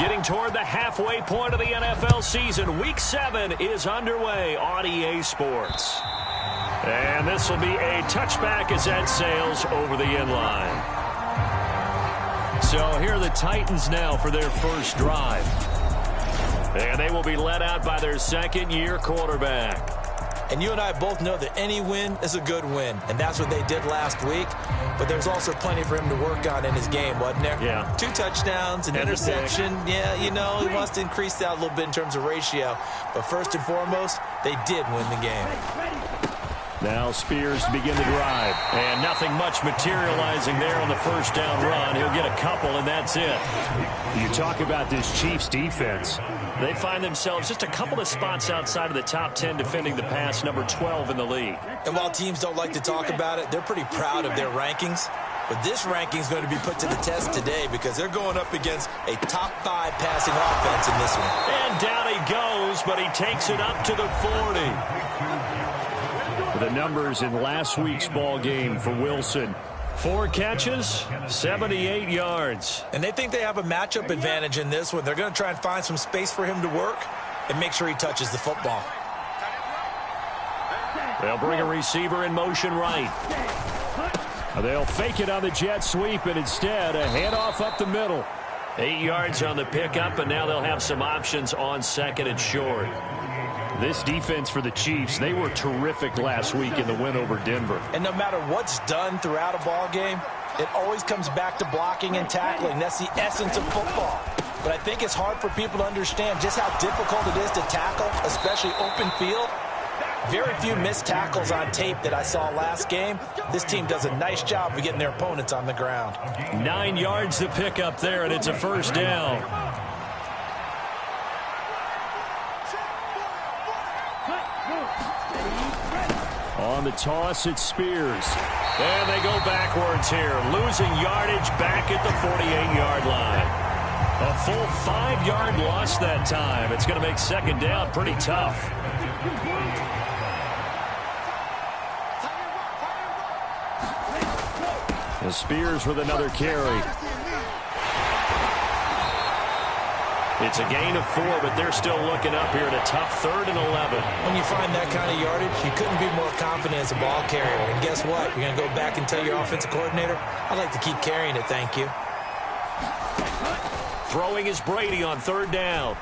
Getting toward the halfway point of the NFL season. Week 7 is underway on EA Sports. And this will be a touchback as that sails over the end line. So here are the Titans now for their first drive. And they will be led out by their second-year quarterback. And you and I both know that any win is a good win. And that's what they did last week. But there's also plenty for him to work on in his game, wasn't there? Yeah. 2 touchdowns, an interception. Yeah, you know, he wants to increase that a little bit in terms of ratio. But first and foremost, they did win the game. Now Spears to begin the drive. And nothing much materializing there on the first down run. He'll get a couple, and that's it. You talk about this Chiefs defense. They find themselves just a couple of spots outside of the top 10 defending the pass, number 12 in the league. And while teams don't like to talk about it, they're pretty proud of their rankings. But this ranking is going to be put to the test today because they're going up against a top 5 passing offense in this one. And down he goes, but he takes it up to the 40. The numbers in last week's ball game for Wilson. 4 catches, 78 yards. And they think they have a matchup advantage in this one. They're going to try and find some space for him to work and make sure he touches the football. They'll bring a receiver in motion right. They'll fake it on the jet sweep, and instead a handoff up the middle. 8 yards on the pickup, and now they'll have some options on second and short. This defense for the Chiefs, they were terrific last week in the win over Denver. And no matter what's done throughout a ball game, it always comes back to blocking and tackling. That's the essence of football. But I think it's hard for people to understand just how difficult it is to tackle, especially open field. Very few missed tackles on tape that I saw last game. This team does a nice job of getting their opponents on the ground. 9 yards to pick up there, and it's a first down. On the toss, it's Spears. And they go backwards here, losing yardage back at the 48-yard line. A full 5-yard loss that time. It's going to make second down pretty tough. And Spears with another carry. It's a gain of 4, but they're still looking up here at a tough 3rd and 11. When you find that kind of yardage, you couldn't be more confident as a ball carrier. And guess what? You're going to go back and tell your offensive coordinator, I'd like to keep carrying it, thank you. Throwing is Brady on 3rd down.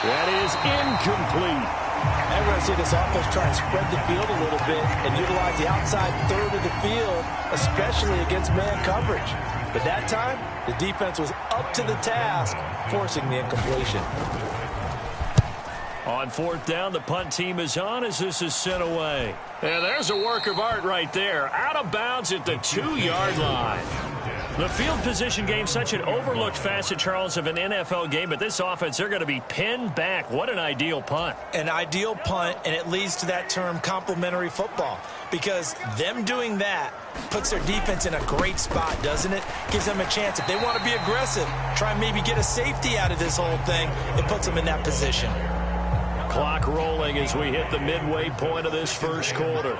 That is incomplete. I'm going to see this offense try and spread the field a little bit and utilize the outside 3rd of the field, especially against man coverage. But that time, the defense was up to the task, forcing the incompletion. On 4th down, the punt team is on as this is sent away. And there's a work of art right there. Out of bounds at the 2-yard line. The field position game, such an overlooked facet, Charles, of an NFL game. But this offense, they're going to be pinned back. What an ideal punt. An ideal punt, and it leads to that term complementary football. Because them doing that puts their defense in a great spot, doesn't it? Gives them a chance. If they want to be aggressive, try and maybe get a safety out of this whole thing, it puts them in that position. Clock rolling as we hit the midway point of this first quarter.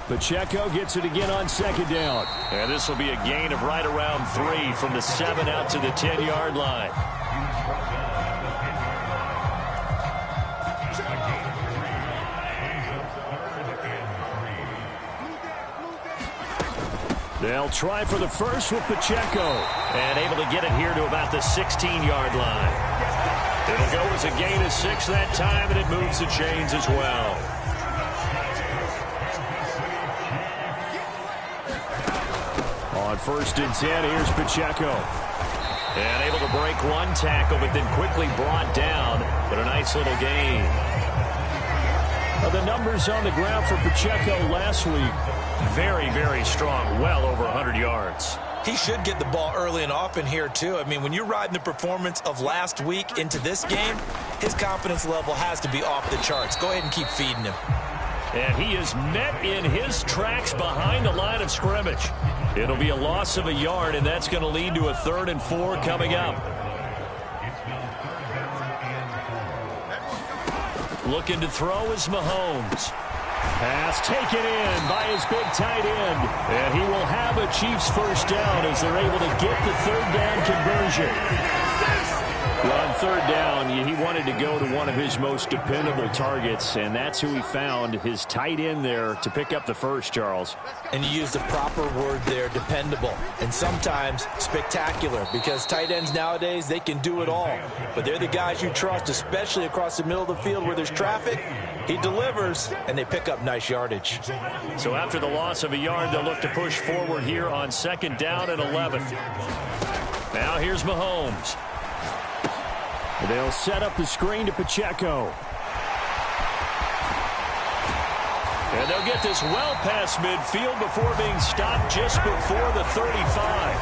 Pacheco gets it again on 2nd down. And this will be a gain of right around 3 from the 7 out to the 10-yard line. They'll try for the first with Pacheco. And able to get it here to about the 16-yard line. It'll go as a gain of 6 that time, and it moves the chains as well. On 1st and 10, here's Pacheco. And able to break one tackle, but then quickly brought down. But a nice little gain. Now the numbers on the ground for Pacheco last week, very, very strong, well over 100 yards. He should get the ball early and often here, too. I mean, when you're riding the performance of last week into this game, his confidence level has to be off the charts. Go ahead and keep feeding him. And he is met in his tracks behind the line of scrimmage. It'll be a loss of a yard, and that's going to lead to a 3rd and 4 coming up. Looking to throw is Mahomes. Pass taken in by his big tight end. And he will have a Chiefs first down as they're able to get the third down conversion. Well, on third down, he wanted to go to one of his most dependable targets, and that's who he found, his tight end there, to pick up the first, Charles. And you used the proper word there, dependable, and sometimes spectacular, because tight ends nowadays, they can do it all. But they're the guys you trust, especially across the middle of the field where there's traffic. He delivers, and they pick up nice yardage. So after the loss of a yard, they'll look to push forward here on second down and 11. Now here's Mahomes. They'll set up the screen to Pacheco. And they'll get this well past midfield before being stopped just before the 35.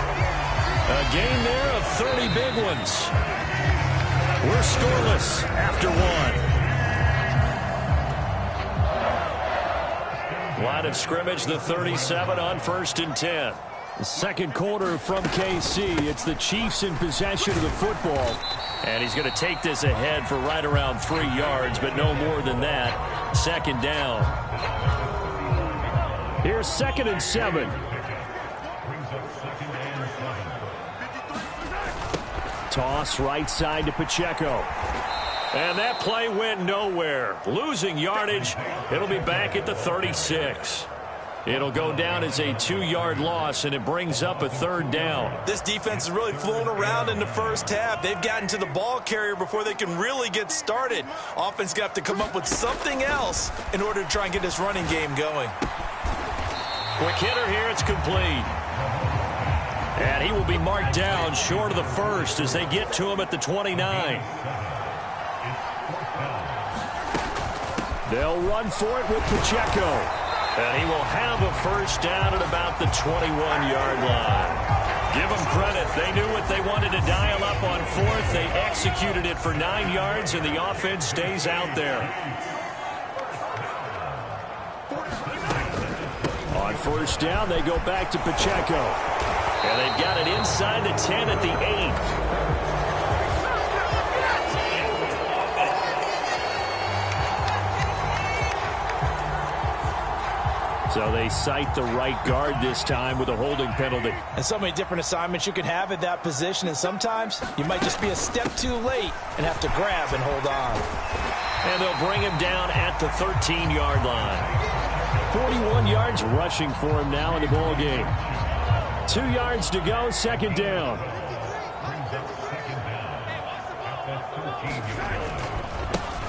A gain there of 30 big ones. We're scoreless after one. Line of scrimmage, the 37 on 1st and 10. The second quarter from KC. It's the Chiefs in possession of the football. And he's going to take this ahead for right around 3 yards, but no more than that. Second down. Here's 2nd and 7. Toss right side to Pacheco. And that play went nowhere. Losing yardage. It'll be back at the 36. It'll go down as a 2-yard loss, and it brings up a third down. This defense is really flown around in the first half. They've gotten to the ball carrier before they can really get started. Offense got to come up with something else in order to try and get this running game going. Quick hitter here. It's complete. And he will be marked down short of the first as they get to him at the 29. They'll run for it with Pacheco. And he will have a first down at about the 21-yard line. Give them credit. They knew what they wanted to dial up on 4th. They executed it for 9 yards, and the offense stays out there. On first down, they go back to Pacheco. And they've got it inside the 10 at the 8. So they cite the right guard this time with a holding penalty. And so many different assignments you can have at that position, and sometimes you might just be a step too late and have to grab and hold on. And they'll bring him down at the 13-yard line. 41 yards rushing for him now in the ball game. 2 yards to go, second down.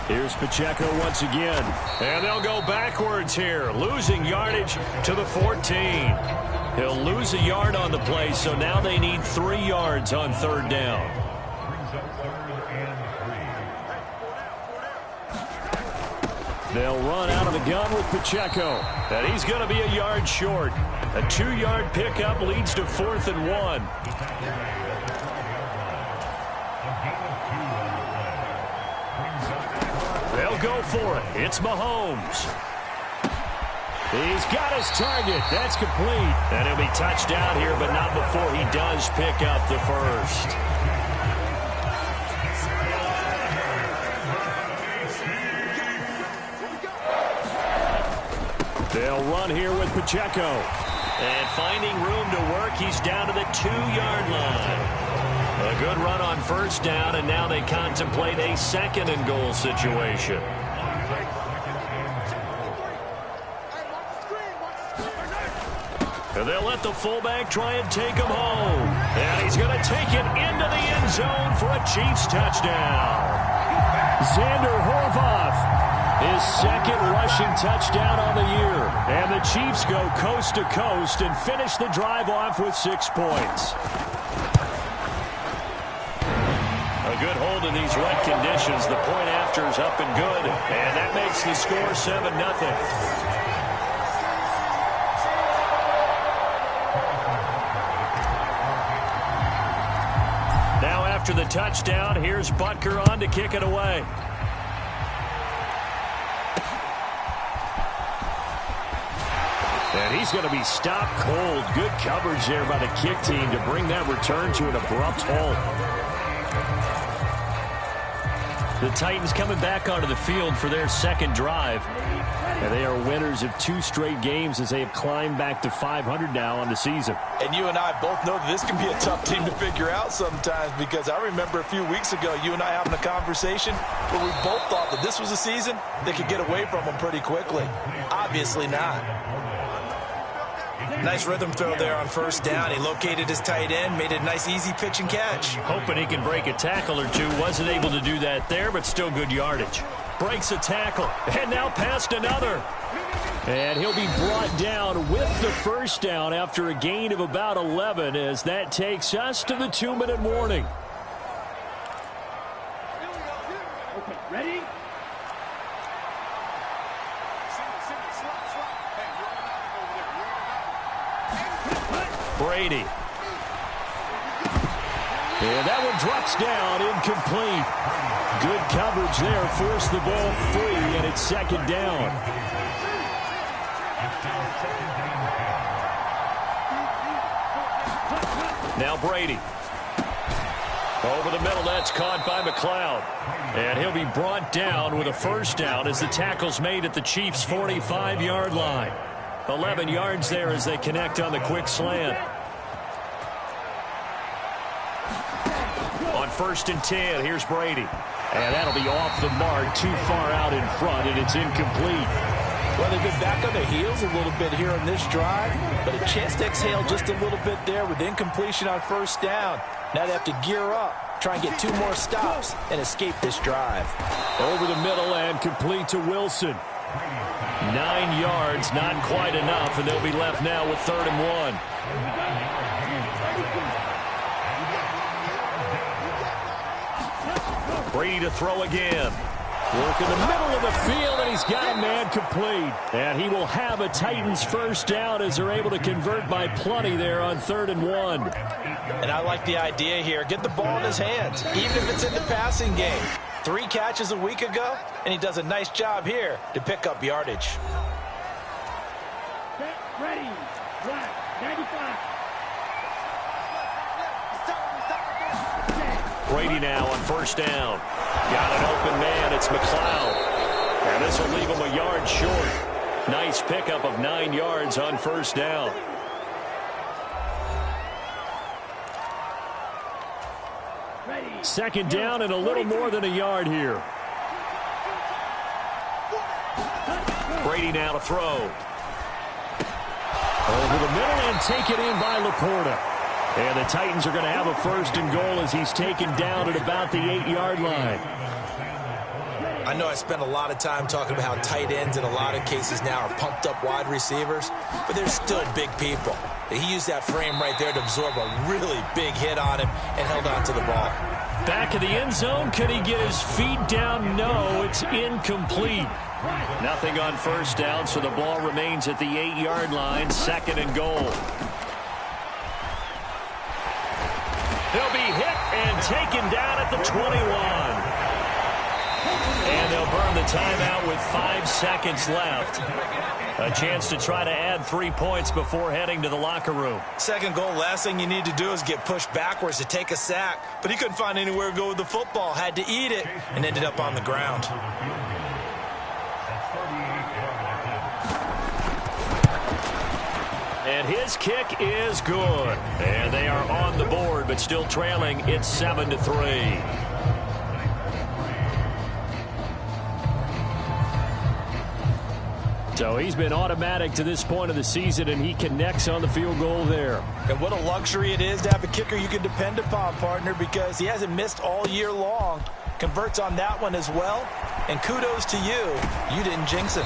Here's Pacheco once again. And they'll go backwards here, losing yardage to the 14. He'll lose a yard on the play, so now they need 3 yards on third down. They'll run out of the gun with Pacheco. And he's going to be a yard short. A 2-yard pickup leads to 4th and 1. They'll go for it. It's Mahomes. He's got his target. That's complete. And he'll be touched down here, but not before he does pick up the first. They'll run here with Pacheco. And finding room to work, he's down to the 2-yard line. A good run on first down, and now they contemplate a 2nd and goal situation. And they'll let the fullback try and take him home. And he's going to take it into the end zone for a Chiefs touchdown. Xander Horvath. His 2nd rushing touchdown on the year. And the Chiefs go coast to coast and finish the drive off with 6 points. A good hold in these wet conditions. The point after is up and good. And that makes the score 7-0. Now after the touchdown, here's Butker on to kick it away. And he's going to be stopped cold. Good coverage there by the kick team to bring that return to an abrupt halt. The Titans coming back onto the field for their second drive. And they are winners of 2 straight games as they have climbed back to 500 now on the season. And you and I both know that this can be a tough team to figure out sometimes, because I remember a few weeks ago you and I having a conversation where we both thought that this was a season that could get away from them pretty quickly. Obviously not. Nice rhythm throw there on first down. He located his tight end, made a nice easy pitch and catch. Hoping he can break a tackle or two. Wasn't able to do that there, but still good yardage. Breaks a tackle, and now past another. And he'll be brought down with the first down after a gain of about 11, as that takes us to the 2-minute warning. Okay, ready? Brady. And that one drops down, incomplete. Good coverage there, forced the ball free, and it's second down. Now Brady. Over the middle, that's caught by McLeod. And he'll be brought down with a first down as the tackle's made at the Chiefs' 45-yard line. 11 yards there as they connect on the quick slant. On 1st and 10, here's Brady. And that'll be off the mark, too far out in front, and it's incomplete. Well, they've been back on their heels a little bit here on this drive, but a chance to exhale just a little bit there with incompletion on first down. Now they have to gear up, try and get 2 more stops, and escape this drive. Over the middle and complete to Wilson. 9 yards, not quite enough, and they'll be left now with 3rd and 1. Brady to throw again. Work in the middle of the field, and he's got a man complete. And he will have a Titans first down as they're able to convert by plenty there on 3rd and 1. And I like the idea here. Get the ball in his hands, even if it's in the passing game. 3 catches a week ago, and he does a nice job here to pick up yardage. Ready, black, 95. Brady now on first down. Got an open man. It's McLeod. And this will leave him a yard short. Nice pickup of 9 yards on first down. Second down and a little more than a yard here. Brady now to throw. Over the middle and taken in by Laporta. And the Titans are going to have a 1st and goal as he's taken down at about the 8-yard line. I know I spent a lot of time talking about how tight ends in a lot of cases now are pumped up wide receivers, but they're still big people. He used that frame right there to absorb a really big hit on him and held on to the ball. Back of the end zone. Could he get his feet down? No, it's incomplete. Nothing on first down, so the ball remains at the 8-yard line. 2nd and goal. He'll be hit and taken down at the 21. And they'll burn the timeout with 5 seconds left. A chance to try to add 3 points before heading to the locker room. 2nd goal, last thing you need to do is get pushed backwards to take a sack. But he couldn't find anywhere to go with the football. Had to eat it and ended up on the ground. And his kick is good. And they are on the board, but still trailing. It's 7-3. So he's been automatic to this point of the season, and he connects on the field goal there. And what a luxury it is to have a kicker you can depend upon, partner, because he hasn't missed all year long. Converts on that one as well. And kudos to you. You didn't jinx him.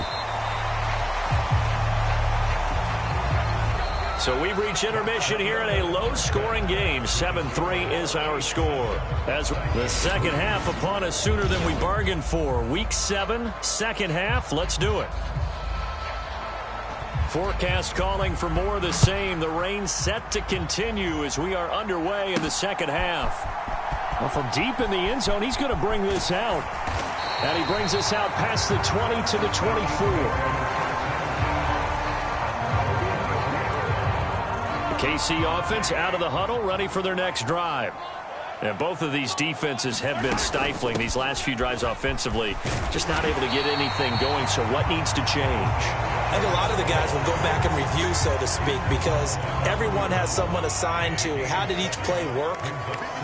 So we've reached intermission here in a low-scoring game. 7-3 is our score. As the second half upon us sooner than we bargained for. Week 7, second half. Let's do it. Forecast calling for more of the same. The rain set to continue as we are underway in the second half. Well, from deep in the end zone, he's going to bring this out. And he brings us out past the 20 to the 24. KC offense out of the huddle, ready for their next drive. And both of these defenses have been stifling these last few drives offensively. Just not able to get anything going. So what needs to change? I think a lot of the guys will go back and review, so to speak, because everyone has someone assigned to how did each play work.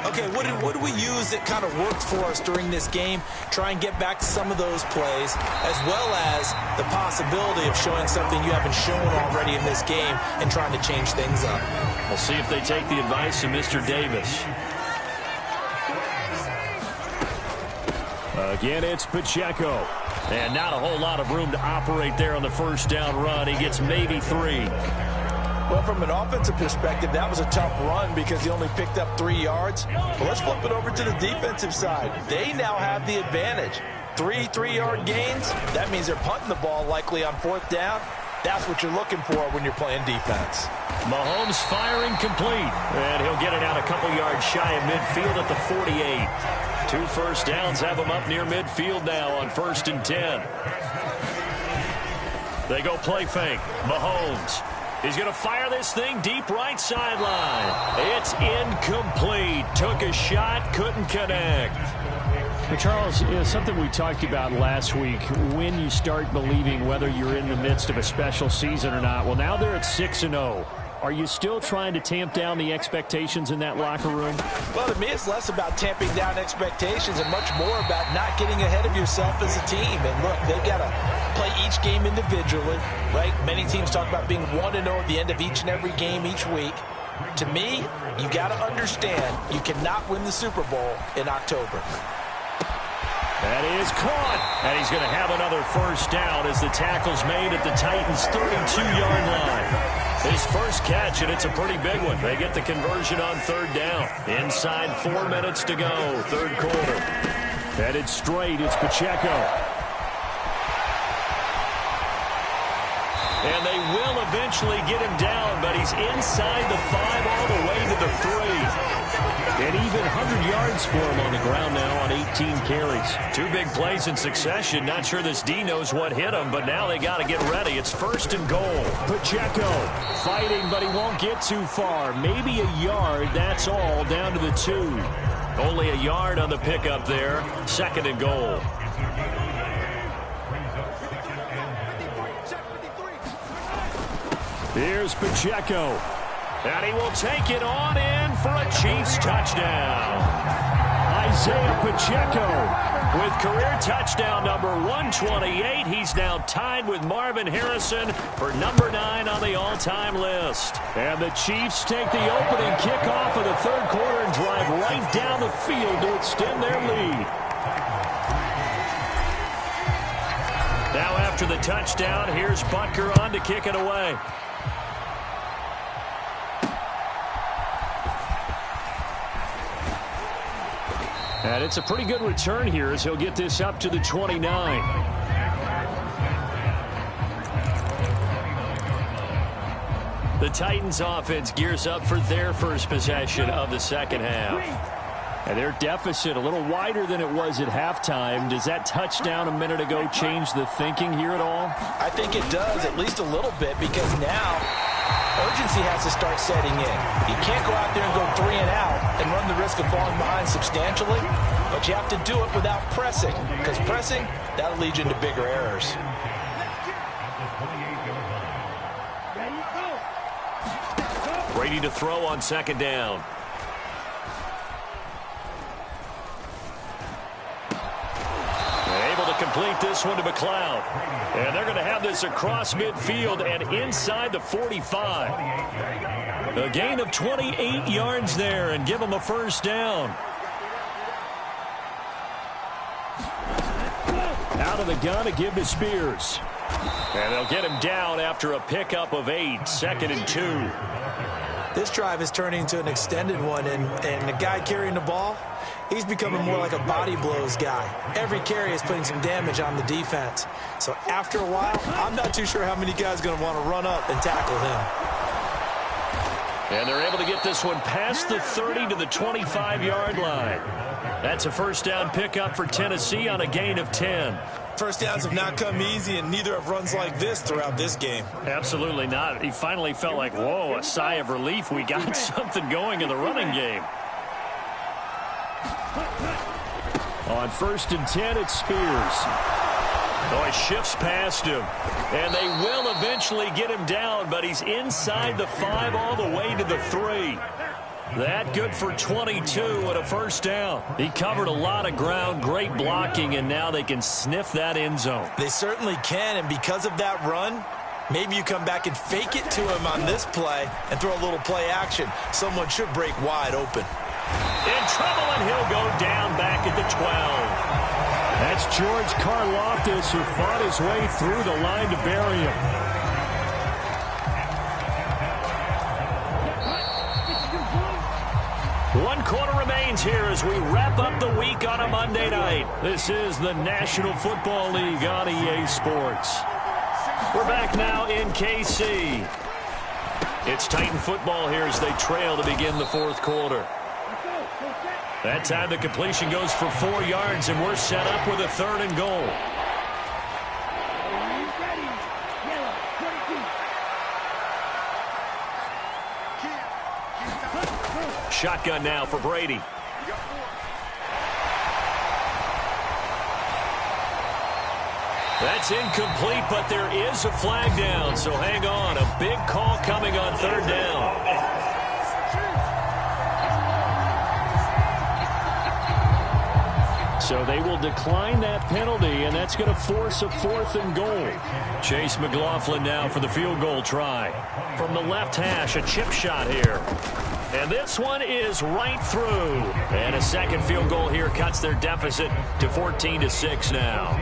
Okay, what did we use that kind of worked for us during this game? Try and get back to some of those plays, as well as the possibility of showing something you haven't shown already in this game and trying to change things up. We'll see if they take the advice of Mr. Davis. Again, it's Pacheco. And not a whole lot of room to operate there on the first down run. He gets maybe 3. Well, from an offensive perspective, that was a tough run because he only picked up 3 yards. Well, let's flip it over to the defensive side. They now have the advantage. 3 3-yard gains. That means they're punting the ball likely on 4th down. That's what you're looking for when you're playing defense. Mahomes firing complete. And he'll get it out a couple yards shy of midfield at the 48. 2 first downs have him up near midfield now on 1st and 10. They go play fake. Mahomes. He's going to fire this thing deep right sideline. It's incomplete. Took a shot, couldn't connect. But Charles, something we talked about last week, when you start believing whether you're in the midst of a special season or not. Well, now they're at 6-0. Are you still trying to tamp down the expectations in that locker room? Well, to me, it's less about tamping down expectations and much more about not getting ahead of yourself as a team. And look, they've got to play each game individually, right? Many teams talk about being 1-0 at the end of each and every game each week. To me, you got to understand you cannot win the Super Bowl in October. That is caught. And he's going to have another first down as the tackle's made at the Titans' 32-yard line. His first catch, and it's a pretty big one. They get the conversion on 3rd down. Inside 4 minutes to go, 3rd quarter. Headed straight, it's Pacheco. And they will eventually get him down, but he's inside the 5 all the way to the 3. And even 100 yards for him on the ground now on 18 carries. 2 big plays in succession. Not sure this D knows what hit him, but now they got to get ready. It's 1st and goal. Pacheco fighting, but he won't get too far. Maybe a yard, that's all, down to the 2. Only a yard on the pickup there. 2nd and goal. Here's Pacheco. And he will take it on in for a Chiefs touchdown. Isaiah Pacheco with career touchdown number 128. He's now tied with Marvin Harrison for number 9 on the all-time list. And the Chiefs take the opening kickoff of the 3rd quarter and drive right down the field to extend their lead. Now after the touchdown, here's Butker on to kick it away. And it's a pretty good return here as he'll get this up to the 29. The Titans offense gears up for their first possession of the 2nd half. And their deficit a little wider than it was at halftime. Does that touchdown a minute ago change the thinking here at all? I think it does, at least a little bit, because now urgency has to start setting in. You can't go out there and go 3 and out and run the risk of falling behind substantially, but you have to do it without pressing, because pressing, that'll lead you into bigger errors. Brady to throw on 2nd down. Able to complete this one to McLeod. And they're going to have this across midfield and inside the 45. A gain of 28 yards there and give them a first down. Out of the gun to give to Spears. And they'll get him down after a pickup of 8, 2nd and 2. This drive is turning into an extended one, and the guy carrying the ball, he's becoming more like a body blows guy. Every carry is putting some damage on the defense. So after a while, I'm not too sure how many guys are going to want to run up and tackle him. And they're able to get this one past the 30 to the 25-yard line. That's a first down pickup for Tennessee on a gain of 10. First downs have not come easy, and neither have runs like this throughout this game. Absolutely not. He finally felt like, whoa, a sigh of relief. We got something going in the running game. On 1st and 10, it's Spears. Oh, he shifts past him. And they will eventually get him down, but he's inside the 5 all the way to the 3. That good for 22 and a first down. He covered a lot of ground, great blocking, and now they can sniff that end zone. They certainly can, and because of that run, maybe you come back and fake it to him on this play and throw a little play action. Someone should break wide open. In trouble, and he'll go down back at the 12. That's George Karlaftis, who fought his way through the line to bury him. One quarter remains here as we wrap up the week on a Monday night. This is the National Football League on EA Sports. We're back now in KC. It's Titan football here as they trail to begin the fourth quarter. That time the completion goes for 4 yards, and we're set up with a 3rd and goal. Shotgun now for Brady. That's incomplete, but there is a flag down, so hang on. A big call coming on 3rd down. So they will decline that penalty, and that's going to force a 4th and goal. Chase McLaughlin now for the field goal try. From the left hash, a chip shot here. And this one is right through. And a second field goal here cuts their deficit to 14-6 now.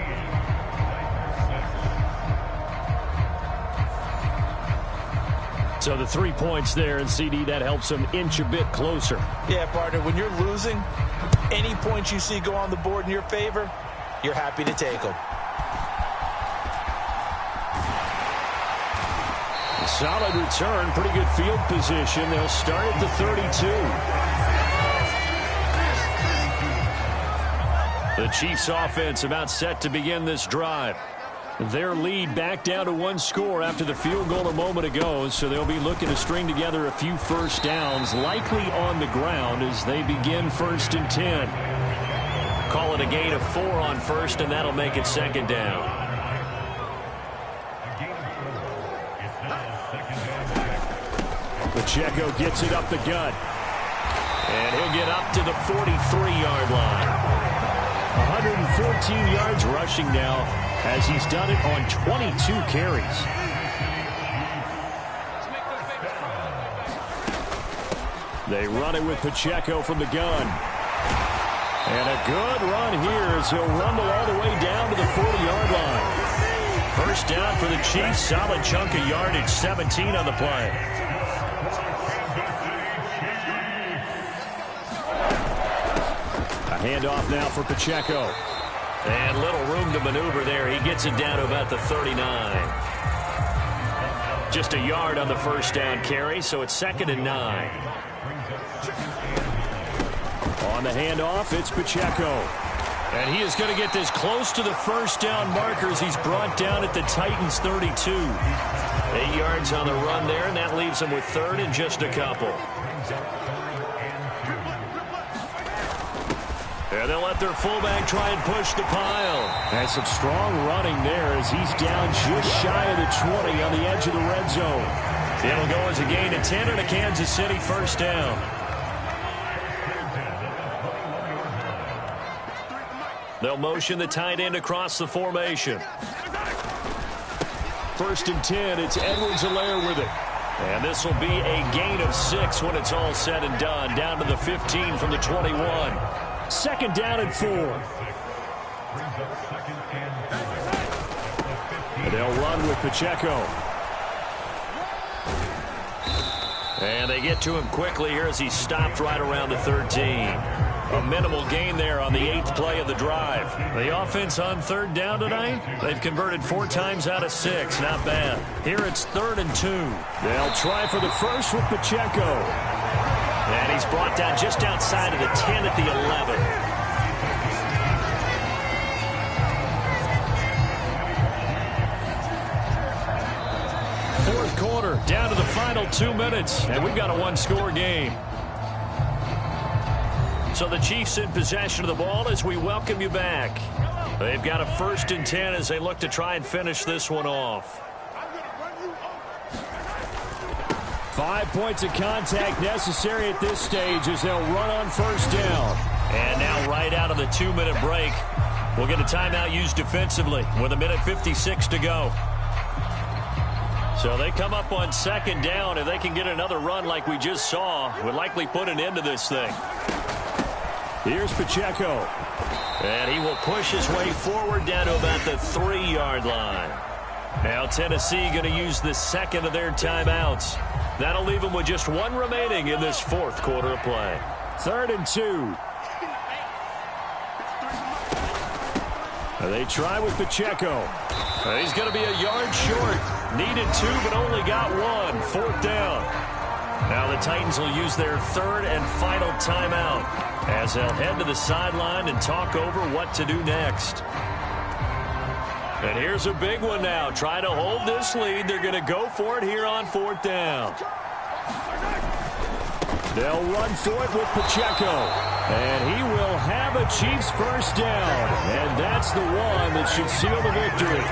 So the 3 points there, and CD, that helps them inch a bit closer. Yeah, partner, when you're losing, any points you see go on the board in your favor, you're happy to take them. Solid return, pretty good field position. They'll start at the 32. The Chiefs offense about set to begin this drive. Their lead back down to 1 score after the field goal a moment ago, so they'll be looking to string together a few first downs, likely on the ground as they begin 1st and 10. Call it a gain of 4 on 1st, and that'll make it 2nd down. Pacheco gets it up the gut. And he'll get up to the 43-yard line. 114 yards rushing now, as he's done it on 22 carries. They run it with Pacheco from the gun. And a good run here as he'll rumble all the way down to the 40-yard line. First down for the Chiefs. Solid chunk of yardage, 17 on the play. A handoff now for Pacheco. And little room to maneuver there. He gets it down to about the 39. Just a yard on the first down carry, so it's 2nd and 9. On the handoff, it's Pacheco. And he is going to get this close to the first down markers. He's brought down at the Titans' 32. 8 yards on the run there, and that leaves him with 3rd and just a couple. And they'll let their fullback try and push the pile. And some strong running there as he's down just shy of the 20 on the edge of the red zone. It'll go as a gain of 10 and a Kansas City first down. They'll motion the tight end across the formation. 1st and 10, it's Edwards-Helaire with it. And this will be a gain of 6 when it's all said and done. Down to the 15 from the 21. 2nd down and 4. They'll run with Pacheco. And they get to him quickly here as he stopped right around the 13. A minimal gain there on the 8th play of the drive. The offense on 3rd down tonight, they've converted 4 times out of 6. Not bad. Here it's 3rd and 2. They'll try for the first with Pacheco. And he's brought down just outside of the 10 at the 11. Fourth quarter, down to the final 2 minutes, and we've got a 1-score game. So the Chiefs in possession of the ball as we welcome you back. They've got a 1st and 10 as they look to try and finish this one off. 5 points of contact necessary at this stage as they'll run on 1st down. And now right out of the 2-minute break, we'll get a timeout used defensively with 1:56 to go. So they come up on 2nd down. If they can get another run like we just saw, would likely put an end to this thing. Here's Pacheco. And he will push his way forward down to about the 3-yard line. Now Tennessee going to use the 2nd of their timeouts. That'll leave them with just 1 remaining in this 4th quarter of play. 3rd and 2. They try with Pacheco. He's going to be a yard short. Needed 2, but only got 1. 4th down. Now the Titans will use their 3rd and final timeout as they'll head to the sideline and talk over what to do next. And here's a big one now. Trying to hold this lead. They're going to go for it here on 4th down. They'll run for it with Pacheco. And he will have a Chiefs 1st down. And that's the one that should seal the victory.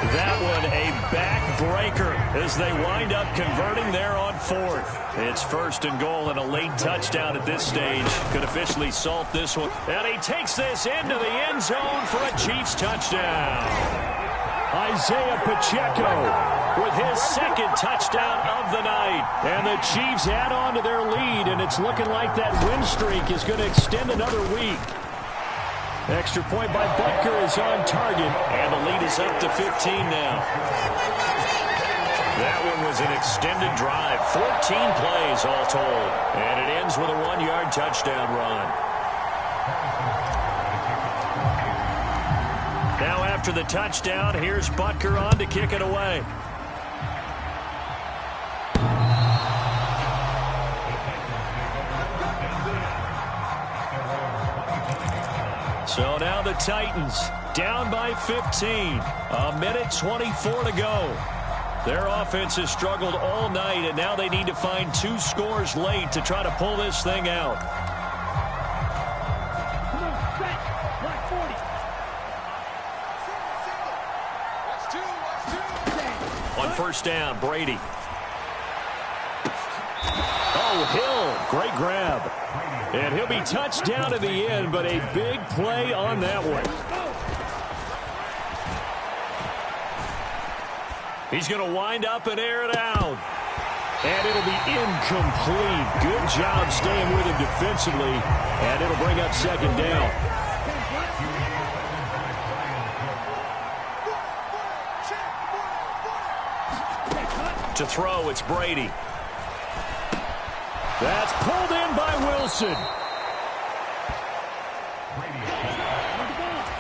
That one a backbreaker as they wind up converting there on 4th. It's 1st and goal and a late touchdown at this stage. Could officially salt this one. And he takes this into the end zone for a Chiefs touchdown. Isaiah Pacheco with his 2nd touchdown of the night. And the Chiefs add on to their lead, and it's looking like that win streak is going to extend another week. Extra point by Butker is on target. And the lead is up to 15 now. That one was an extended drive. 14 plays all told. And it ends with a 1-yard touchdown run. Now after the touchdown, here's Butker on to kick it away. So now the Titans down by 15. 1:24 to go. Their offense has struggled all night, and now they need to find 2 scores late to try to pull this thing out. Come on, set. Black 40. On 1st down, Brady. Oh, Hill. Great grab. And he'll be touched down at the end, but a big play on that one. He's going to wind up and air it out. And it'll be incomplete. Good job staying with him defensively. And it'll bring up 2nd down. To throw, it's Brady. That's pulled in by Wilson.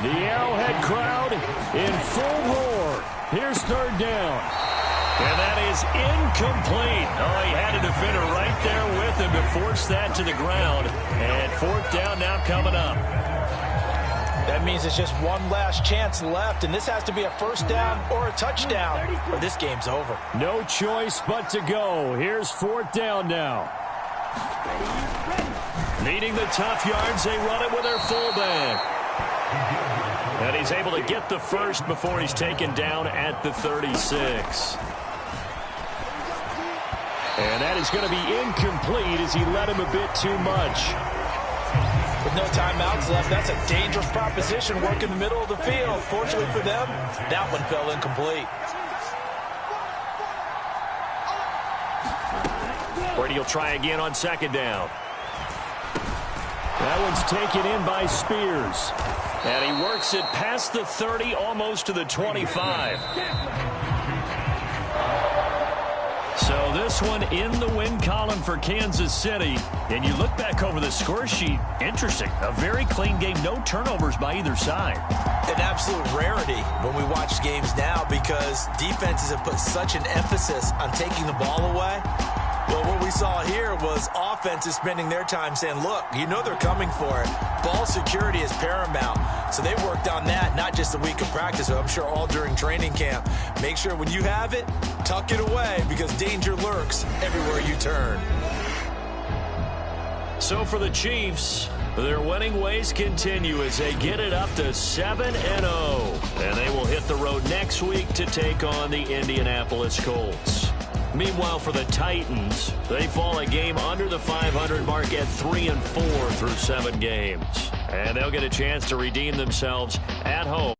The Arrowhead crowd in full roar. Here's 3rd down. And that is incomplete. Oh, he had a defender right there with him to force that to the ground. And 4th down now coming up. That means it's just one last chance left, and this has to be a 1st down or a touchdown, or this game's over. No choice but to go. Here's 4th down now. Needing the tough yards, they run it with their fullback. And he's able to get the 1st before he's taken down at the 36. And that is going to be incomplete as he led him a bit too much. With no timeouts left, that's a dangerous proposition. Work in the middle of the field. Fortunately for them, that one fell incomplete. Brady will try again on 2nd down. That one's taken in by Spears. And he works it past the 30, almost to the 25. So this one in the win column for Kansas City. And you look back over the score sheet, interesting. A very clean game, no turnovers by either side. An absolute rarity when we watch games now because defenses have put such an emphasis on taking the ball away. Well, what we saw here was offenses spending their time saying, look, you know they're coming for it. Ball security is paramount. So they worked on that, not just a week of practice, but I'm sure all during training camp. Make sure when you have it, tuck it away because danger lurks everywhere you turn. So for the Chiefs, Their winning ways continue as they get it up to 7-0. And they will hit the road next week to take on the Indianapolis Colts. Meanwhile, for the Titans, they fall a game under the 500 mark at 3-4 through 7 games. And they'll get a chance to redeem themselves at home.